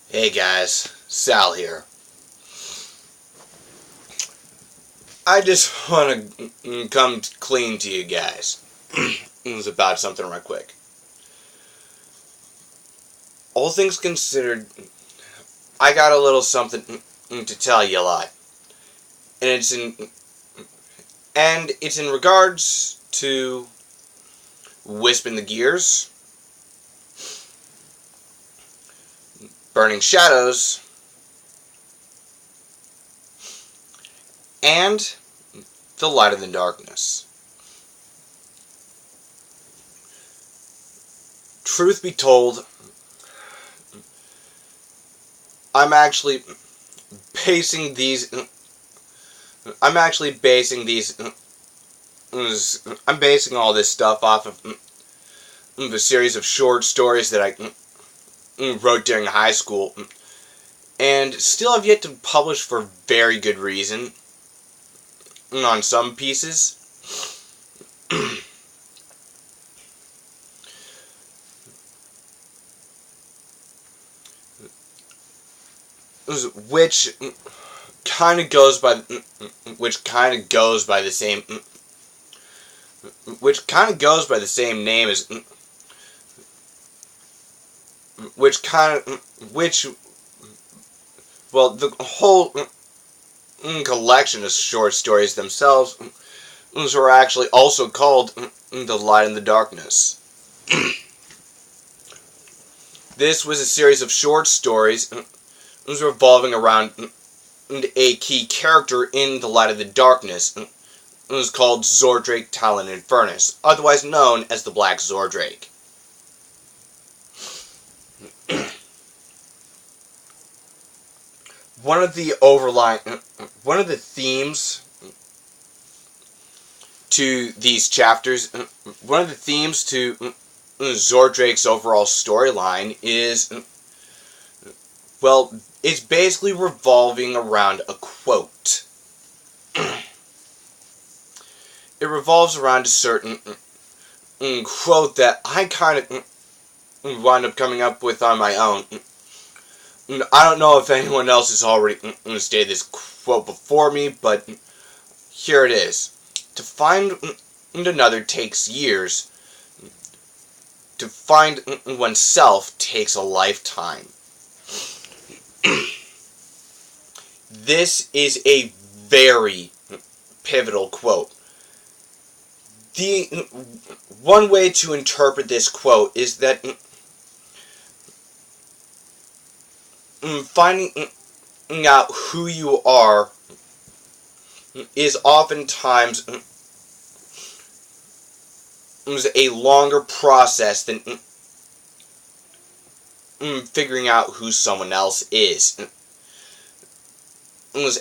Hey guys, Sal here. I just want to come clean to you guys. It's about something right quick. All things considered, I got a little something to tell you lot. And it's in regards to Wisping the Gears, Burning Shadows, and The Light in the Darkness. Truth be told, I'm actually basing these I'm basing all this stuff off of a series of short stories that I wrote during high school, and still have yet to publish for very good reason on some pieces. which kind of goes by the same name as the whole collection of short stories themselves were actually also called The Light in the Darkness. This was a series of short stories revolving around a key character in The Light of the Darkness. It was called Zordrake Talon Infernus, otherwise known as the Black Zordrake. One of the themes to these chapters, one of the themes to Zordrake's overall storyline is, it's basically revolving around a quote. It revolves around a certain quote that I kind of wound up coming up with on my own. I don't know if anyone else has already stated this quote before me, but here it is. To find another takes years. To find oneself takes a lifetime. This is a very pivotal quote. The one way to interpret this quote is that finding out who you are is oftentimes a longer process than figuring out who someone else is.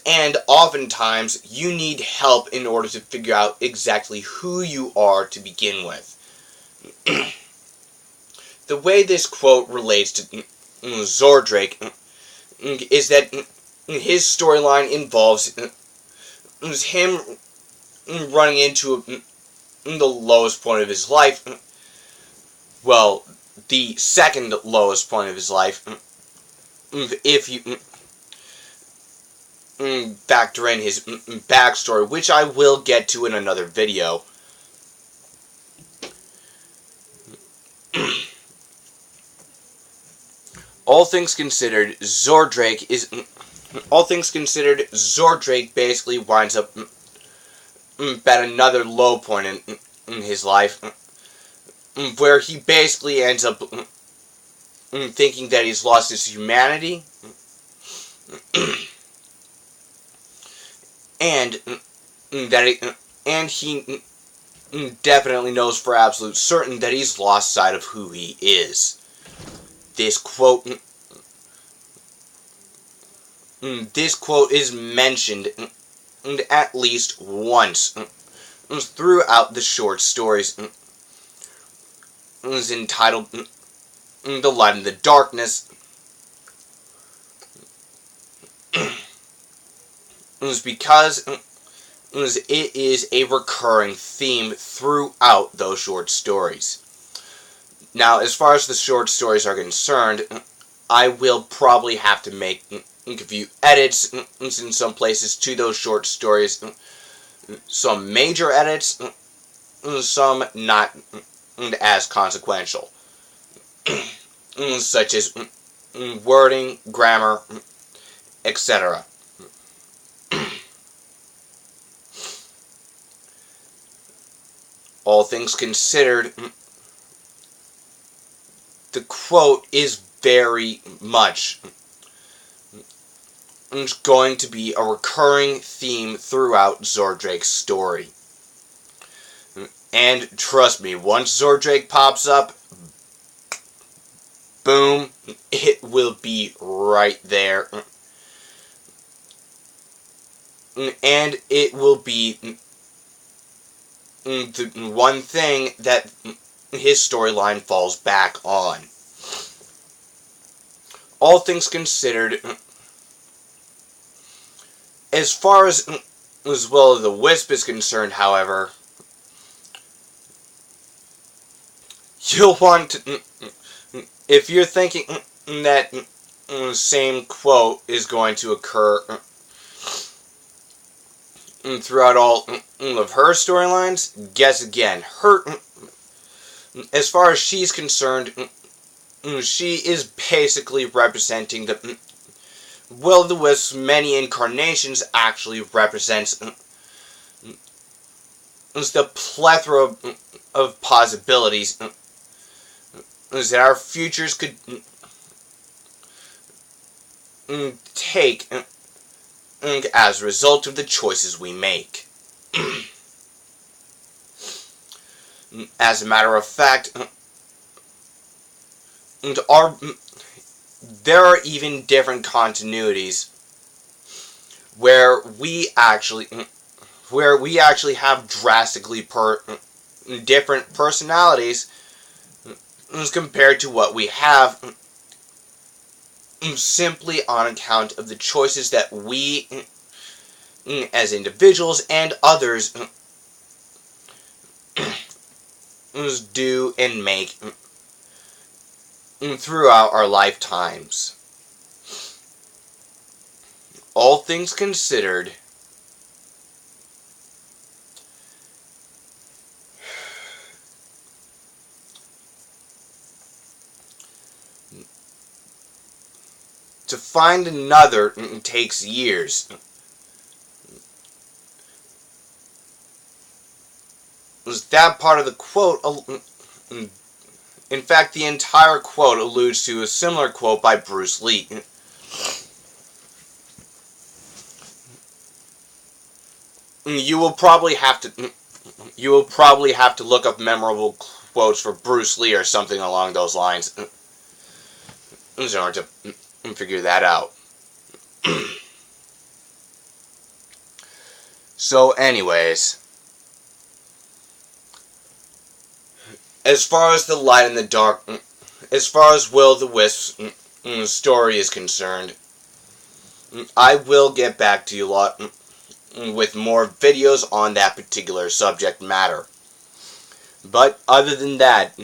And oftentimes you need help in order to figure out exactly who you are to begin with. The way this quote relates to Zordrake is that his storyline involves him running into the lowest point of his life. Well, the second lowest point of his life, if you factor in his backstory, which I will get to in another video. All things considered, Zordrake basically winds up at another low point in his life, where he basically ends up thinking that he's lost his humanity, and he definitely knows for absolute certain that he's lost sight of who he is. This quote is mentioned at least once throughout the short stories. It was entitled The Light in the Darkness. It was because it is a recurring theme throughout those short stories. Now, as far as the short stories are concerned, I will probably have to make a few edits in some places to those short stories. Some major edits, some not as consequential. Such as wording, grammar, etc. All things considered, the quote is very much going to be a recurring theme throughout Zordrake's story. And trust me, once Zordrake pops up, boom, it will be right there. And it will be the one thing that his storyline falls back on. All things considered, as far as well the Wisp is concerned, however, you'll want to, if you're thinking that the same quote is going to occur throughout all of her storylines, guess again. As far as she's concerned, she is basically representing the Will-o'-the-Wisp's many incarnations actually represents the plethora of possibilities that our futures could take as a result of the choices we make. As a matter of fact, there are even different continuities where we actually have drastically different personalities as compared to what we have simply on account of the choices that we as individuals and others do and make throughout our lifetimes. All things considered, to find another takes years. That part of the quote, in fact, the entire quote alludes to a similar quote by Bruce Lee. You will probably have to look up memorable quotes for Bruce Lee or something along those lines in order to figure that out. So, anyways, as far as the light and the dark, as far as Will-o'-the-Wisp's story is concerned, I will get back to you lot with more videos on that particular subject matter. But other than that,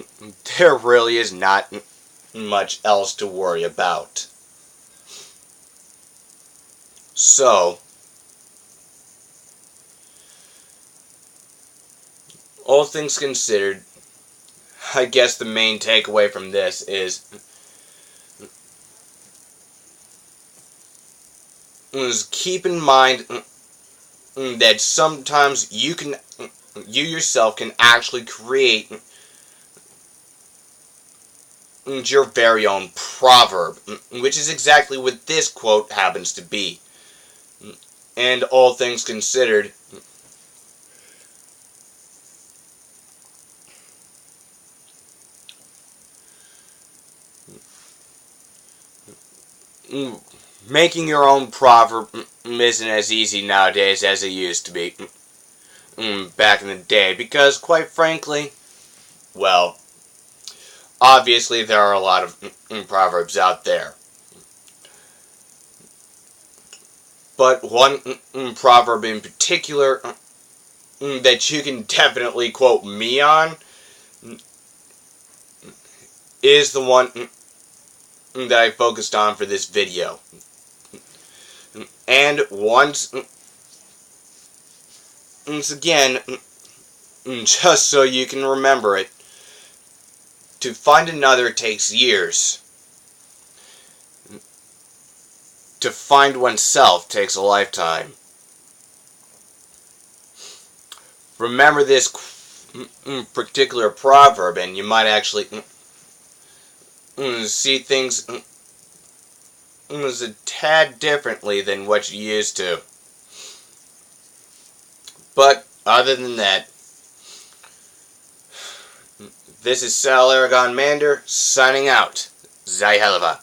there really is not much else to worry about. So, all things considered, I guess the main takeaway from this is keep in mind that sometimes you yourself can actually create your very own proverb, which is exactly what this quote happens to be. And all things considered, making your own proverb isn't as easy nowadays as it used to be back in the day, because quite frankly, well, obviously there are a lot of proverbs out there. But one proverb in particular that you can definitely quote me on is the one that I focused on for this video. And once again, just so you can remember it, to find another takes years. To find oneself takes a lifetime. Remember this particular proverb, and you might actually see things as a tad differently than what you used to. But other than that, this is Salamander signing out. Zai Helva.